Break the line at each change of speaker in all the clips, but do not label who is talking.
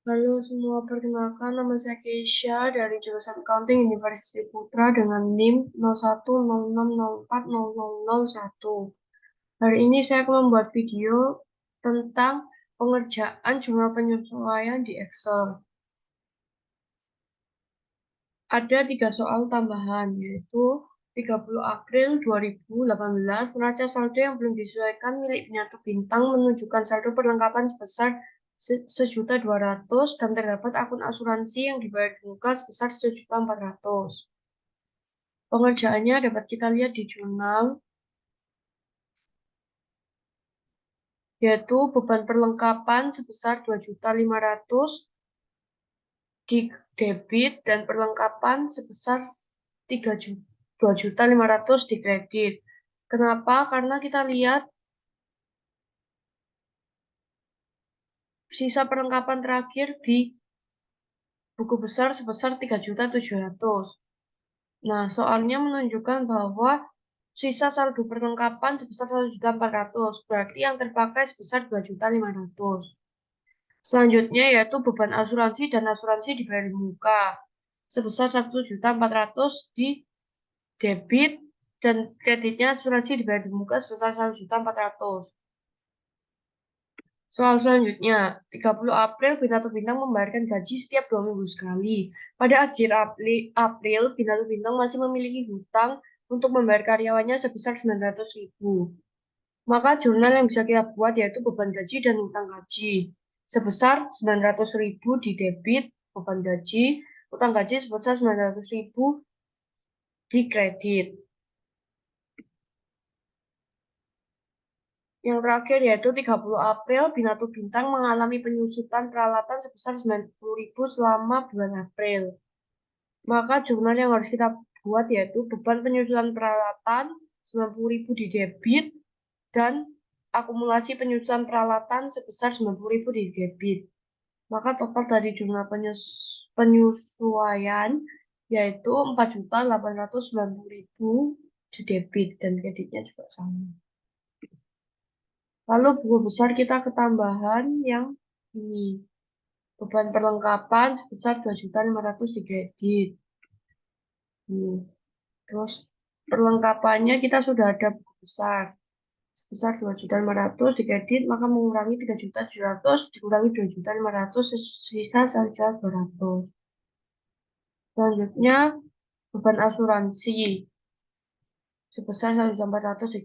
Halo semua, perkenalkan nama saya Keisha dari jurusan Accounting University Putra dengan NIM 0106040001. Hari ini saya akan membuat video tentang pengerjaan jurnal penyesuaian di Excel. Ada 3 soal tambahan, yaitu 30 April 2018, neraca saldo yang belum disesuaikan milik Pinatu Bintang menunjukkan saldo perlengkapan sebesar 1.200.000 dan terdapat akun asuransi yang dibayar di muka sebesar 1.400.000. Pengerjaannya dapat kita lihat di jurnal, yaitu beban perlengkapan sebesar 2.500.000 di debit dan perlengkapan sebesar 2.500.000 di kredit. Kenapa? Karena kita lihat sisa perlengkapan terakhir di buku besar sebesar 3.700.000. Nah, soalnya menunjukkan bahwa sisa saldo perlengkapan sebesar 1.400.000, berarti yang terpakai sebesar 2.500.000. Selanjutnya yaitu beban asuransi dan asuransi dibayar di muka sebesar 1.400.000 di debit dan kreditnya asuransi dibayar di muka sebesar 1.400.000. Soal selanjutnya, 30 April Bintang Bintang membayarkan gaji setiap 2 minggu sekali. Pada akhir April, Bintang Bintang masih memiliki hutang untuk membayar karyawannya sebesar 900.000. Maka jurnal yang bisa kita buat yaitu beban gaji dan hutang gaji. Sebesar 900.000 di debit, beban gaji, hutang gaji sebesar 900.000 di kredit. Yang terakhir yaitu 30 April, Binatu Bintang mengalami penyusutan peralatan sebesar 90.000 selama bulan April. Maka jurnal yang harus kita buat yaitu beban penyusutan peralatan 90.000 di debit dan akumulasi penyusutan peralatan sebesar 90.000 di debit. Maka total dari jumlah penyesuaian yaitu 4.890.000 di debit dan kreditnya juga sama. Lalu buku besar kita ketambahan yang ini. Beban perlengkapan sebesar 2.500.000 di kredit. Terus perlengkapannya kita sudah ada buku besar. Sebesar 2.500.000 di kredit, maka mengurangi 3.700.000 dikurangi 2.500.000 sisa 1.200.000. Selanjutnya beban asuransi sebesar 1.400.000 di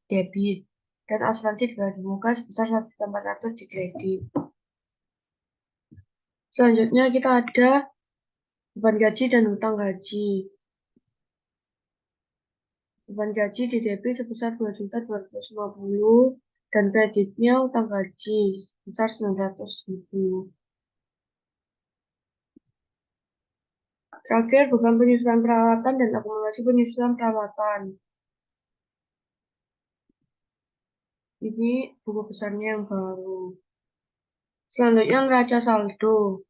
debit dan asuransi dibayar di muka sebesar 1.400.000 di kredit. Selanjutnya kita ada beban gaji dan hutang gaji. Beban gaji di debit sebesar 2.250.000 dan kreditnya hutang gaji sebesar 900.000. Terakhir, beban penyusunan peralatan dan akumulasi penyusunan peralatan. Ini buku besarnya yang baru. Selanjutnya neraca saldo.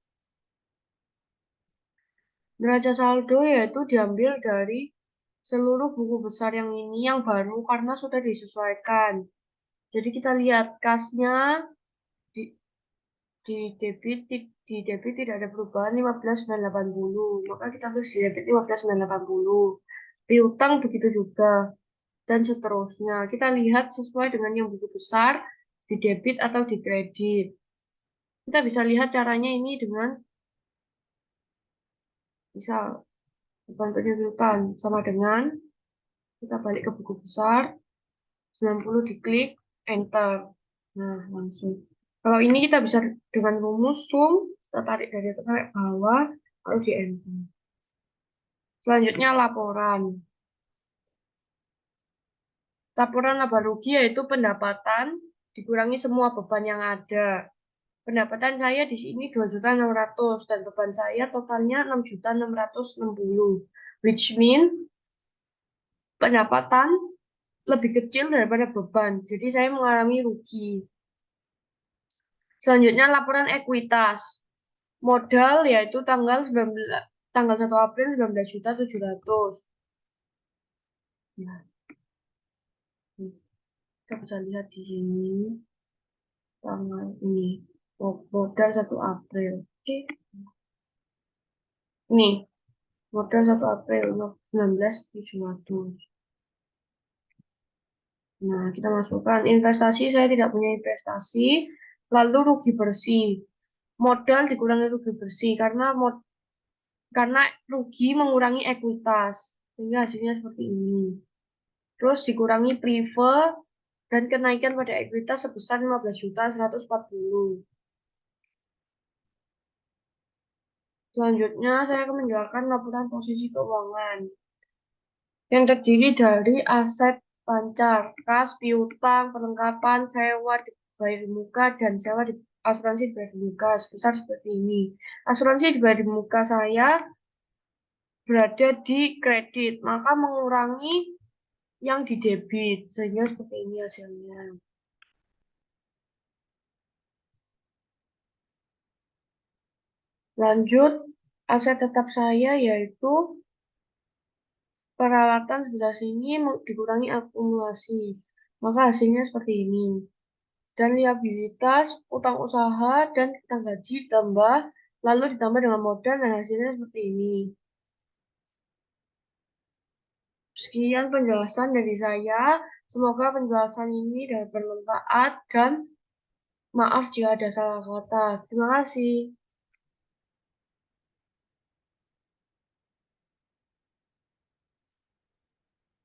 Neraca saldo yaitu diambil dari seluruh buku besar yang ini yang baru karena sudah disesuaikan. Jadi kita lihat kasnya di, di debit tidak ada perubahan 15.980. Maka kita tulis di debit 15.980. Piutang begitu juga dan seterusnya. Kita lihat sesuai dengan yang buku besar di debit atau di kredit. Kita bisa lihat caranya ini dengan misal beban penyusutan sama dengan kita balik ke buku besar 90 diklik enter. Nah, langsung. Kalau ini kita bisa dengan rumus sum, kita tarik dari atas sampai bawah, lalu di enter. Selanjutnya laporan. Laporan laba rugi yaitu pendapatan dikurangi semua beban yang ada. Pendapatan saya di sini 2.600.000 dan beban saya totalnya 6.660. Which mean pendapatan lebih kecil daripada beban. Jadi saya mengalami rugi. Selanjutnya laporan ekuitas. Modal yaitu tanggal 1 April 19.700.000. Nah, kita bisa lihat di sini tanggal ini. Modal 1 April. Oke. Nih, modal 1 April 19.700. Nah, kita masukkan investasi, saya tidak punya investasi, lalu rugi bersih. Modal dikurangi rugi bersih karena rugi mengurangi ekuitas. Sehingga hasilnya seperti ini. Terus dikurangi prive dan kenaikan pada ekuitas sebesar 15.140. Selanjutnya, saya akan menjelaskan laporan posisi keuangan yang terdiri dari aset lancar, kas, piutang, perlengkapan, sewa dibayar di muka, dan sewa asuransi dibayar di muka sebesar seperti ini. Asuransi dibayar di muka saya berada di kredit, maka mengurangi yang di debit, sehingga seperti ini hasilnya. Lanjut, aset tetap saya yaitu peralatan sebesar sini dikurangi akumulasi, maka hasilnya seperti ini. Dan liabilitas, utang usaha, dan utang gaji ditambah, lalu ditambah dengan modal, dan hasilnya seperti ini. Sekian penjelasan dari saya. Semoga penjelasan ini dapat bermanfaat dan maaf jika ada salah kata. Terima kasih.